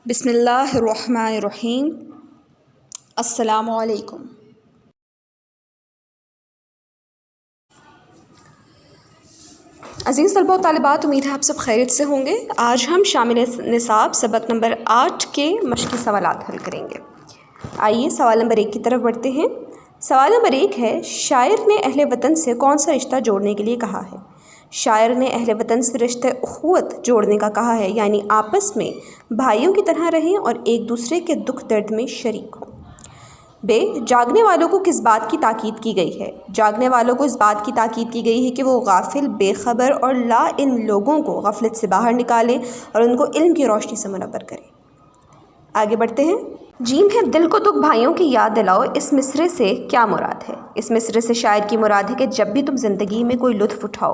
بسم اللہ الرحمن الرحیم۔ السلام علیکم۔ عزیز طلباء و طالبات، امید ہے آپ سب خیریت سے ہوں گے۔ آج ہم شامل نصاب سبق نمبر 8 کے مشقی سوالات حل کریں گے۔ آئیے سوال نمبر 1 کی طرف بڑھتے ہیں۔ سوال نمبر 1 ہے، شاعر نے اہل وطن سے کون سا رشتہ جوڑنے کے لیے کہا ہے؟ شاعر نے اہل وطن سے رشتہ اخوت جوڑنے کا کہا ہے، یعنی آپس میں بھائیوں کی طرح رہیں اور ایک دوسرے کے دکھ درد میں شریک ہوں۔ ب، جاگنے والوں کو کس بات کی تاکید کی گئی ہے؟ جاگنے والوں کو اس بات کی تاکید کی گئی ہے کہ وہ غافل، بے خبر اور لا علم لوگوں کو غفلت سے باہر نکالیں اور ان کو علم کی روشنی سے منور کریں۔ آگے بڑھتے ہیں۔ جیم ہے، دل کو دکھ بھائیوں کی یاد دلاؤ، اس مصرعے سے کیا مراد ہے؟ اس مصرعے سے شاعر کی مراد ہے کہ جب بھی تم زندگی میں کوئی لطف اٹھاؤ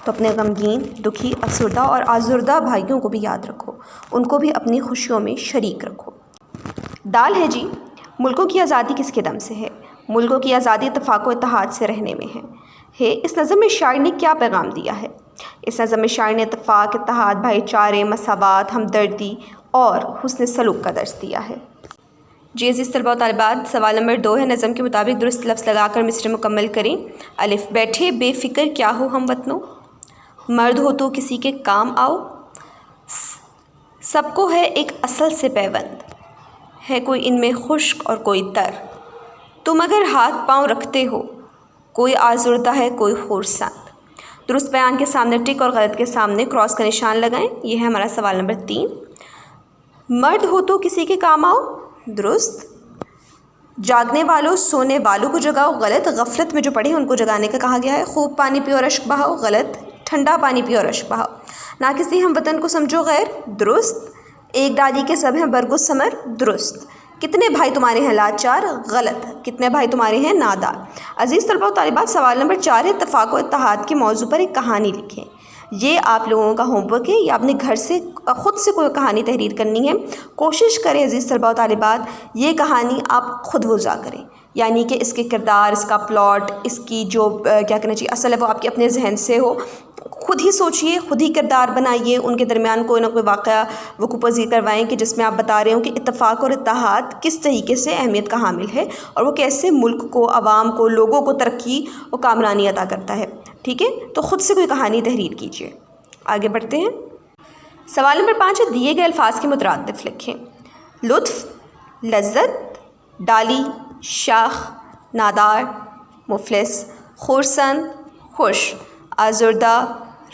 تو اپنے غمگین، دکھی، افسردہ اور آزردہ بھائیوں کو بھی یاد رکھو، ان کو بھی اپنی خوشیوں میں شریک رکھو۔ دال ہے جی، ملکوں کی آزادی کس کے دم سے ہے؟ ملکوں کی آزادی اتفاق و اتحاد سے رہنے میں ہے۔ اس نظم میں شاعر نے کیا پیغام دیا ہے؟ اس نظم میں شاعر نے اتفاق، اتحاد، بھائی چارے، مساوات، ہمدردی اور حسن سلوک کا درس دیا ہے۔ جی عزیز طلباء و طالبات، سوال نمبر 2 ہے، نظم کے مطابق درست لفظ لگا کر مصرعے مکمل کریں۔ الف، بیٹھے بے فکر کیا ہو ہم وطنوں، مرد ہو تو کسی کے کام آؤ، سب کو ہے ایک اصل سے پیوند، ہے کوئی ان میں خشک اور کوئی تر، تم اگر ہاتھ پاؤں رکھتے ہو، کوئی آزردہ ہے کوئی خورسند۔ درست بیان کے سامنے ٹک اور غلط کے سامنے کراس کا نشان لگائیں۔ یہ ہے ہمارا سوال نمبر 3۔ مرد ہو تو کسی کے کام آؤ، درست۔ جاگنے والوں، سونے والوں کو جگاؤ، غلط۔ غفلت میں جو پڑے ہیں ان کو جگانے کا کہا گیا ہے۔ خوب پانی پیو اور اشک بہاؤ، غلط۔ ٹھنڈا پانی پیو اور اشک بہاؤ۔ نہ کسی ہم وطن کو سمجھو غیر، درست۔ ایک ڈالی کے سب ہیں برگ و ثمر، درست۔ کتنے بھائی تمہارے ہیں لاچار، غلط۔ کتنے بھائی تمہارے ہیں نادار۔ عزیز طلباء و طالبات، سوال نمبر 4 ہے، اتفاق و اتحاد کے موضوع پر ایک کہانی لکھیں۔ یہ آپ لوگوں کا ہوم ورک ہے، یا اپنے گھر سے خود سے کوئی کہانی تحریر کرنی ہے۔ کوشش کریں عزیز طلباء و طالبات، یہ کہانی آپ خود وضع کریں، یعنی کہ اس کے کردار، اس کا پلاٹ، اس کی جو کیا کہنا چاہیے اصل ہے وہ آپ کے اپنے ذہن سے ہو۔ خود ہی سوچئے، خود ہی کردار بنائیے، ان کے درمیان کوئی نہ کوئی واقعہ وقوع پذیر کروائیں کہ جس میں آپ بتا رہے ہوں کہ اتفاق اور اتحاد کس طریقے سے اہمیت کا حامل ہے اور وہ کیسے ملک کو، عوام کو، لوگوں کو ترقی و کامرانی عطا کرتا ہے۔ ٹھیک ہے، تو خود سے کوئی کہانی تحریر کیجیے۔ آگے بڑھتے ہیں۔ سوال نمبر 5 ہے، دیے گئے الفاظ کے مترادف لکھیں۔ لطف، لذت، ڈالی، شاخ، نادار، مفلس، خورسند، خوش، آزردہ،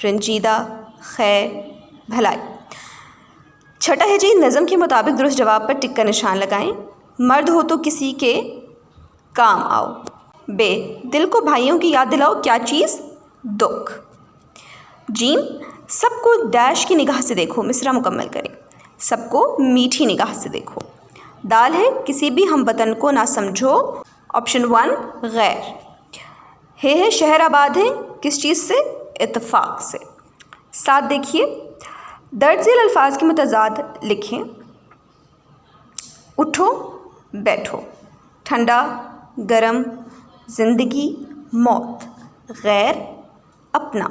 رنجیدہ، خیر، بھلائی۔ چھٹا ہے جی، نظم کے مطابق درست جواب پر ٹک کا نشان لگائیں۔ مرد ہو تو کسی کے کام آؤ۔ بے، دل کو بھائیوں کی یاد دلاؤ، کیا چیز؟ دکھ۔ جیم، سب کو ڈیش کی نگاہ سے دیکھو، مصرعہ مکمل کریں۔ سب کو میٹھی نگاہ سے دیکھو۔ دال ہے، کسی بھی ہم وطن کو نہ سمجھو، آپشن 1 غیر۔ ہے، شہر آباد ہے کس چیز سے؟ اتفاق سے۔ 7 دیکھیے، درج ذیل الفاظ کے متضاد لکھیں۔ اٹھو، بیٹھو، ٹھنڈا، گرم، زندگی، موت، غیر، اپنا،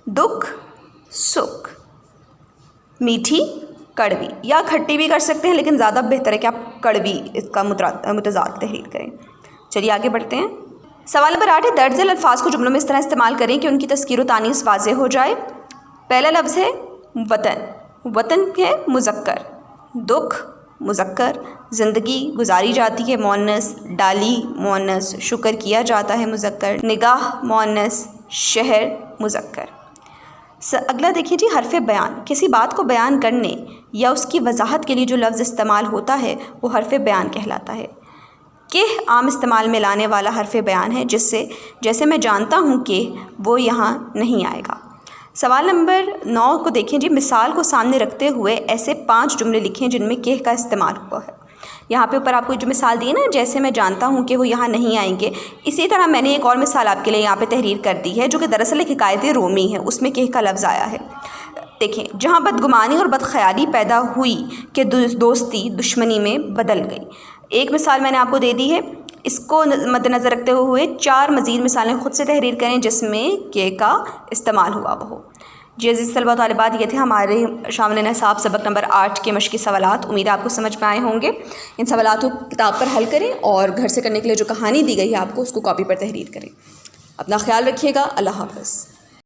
دکھ، سکھ، میٹھی، کڑوی، یا کھٹی بھی کر سکتے ہیں لیکن زیادہ بہتر ہے کہ آپ کڑوی اس کا متضاد تحریر کریں۔ چلیے آگے بڑھتے ہیں۔ سوال نمبر 8 ہے، درج ذیل الفاظ کو جملوں میں اس طرح استعمال کریں کہ ان کی تذکیر و تانیث واضح ہو جائے۔ پہلا لفظ ہے وطن، وطن ہے مذکر، دکھ مذکر، زندگی گزاری جاتی ہے مؤنث، ڈالی مؤنث، شکر کیا جاتا ہے مذکر، نگاہ مؤنث، شہر مذکر۔ اگلا دیکھیے جی، حرف بیان، کسی بات کو بیان کرنے یا اس کی وضاحت کے لیے جو لفظ استعمال ہوتا ہے وہ حرف بیان کہلاتا ہے۔ کہ عام استعمال میں لانے والا حرف بیان ہے، جس سے جیسے میں جانتا ہوں کہ وہ یہاں نہیں آئے گا۔ سوال نمبر 9 کو دیکھیں جی، مثال کو سامنے رکھتے ہوئے ایسے 5 جملے لکھیں جن میں کہ کا استعمال ہوا ہے۔ یہاں پہ اوپر آپ کو جو مثال دی ہے نا، جیسے میں جانتا ہوں کہ وہ یہاں نہیں آئیں گے، اسی طرح میں نے ایک اور مثال آپ کے لیے یہاں پہ تحریر کر دی ہے جو کہ دراصل ایک حکایت رومی ہے، اس میں کہ کا لفظ آیا ہے۔ دیکھیں، جہاں بدگمانی اور بدخیالی پیدا ہوئی کہ دوستی دشمنی میں بدل گئی۔ ایک مثال میں نے آپ کو دے دی ہے، اس کو مد نظر رکھتے ہوئے 4 مزید مثالیں خود سے تحریر کریں جس میں کہ کا استعمال ہوا وہ ہو۔ جی عزیز طلبہ طالبات، یہ تھے ہمارے شامل نصاب سبق نمبر 8 کے مشقی سوالات۔ امید ہے آپ کو سمجھ میں آئے ہوں گے۔ ان سوالات کو کتاب پر حل کریں اور گھر سے کرنے کے لیے جو کہانی دی گئی ہے آپ کو اس کو کاپی پر تحریر کریں۔ اپنا خیال رکھیے گا۔ اللہ حافظ۔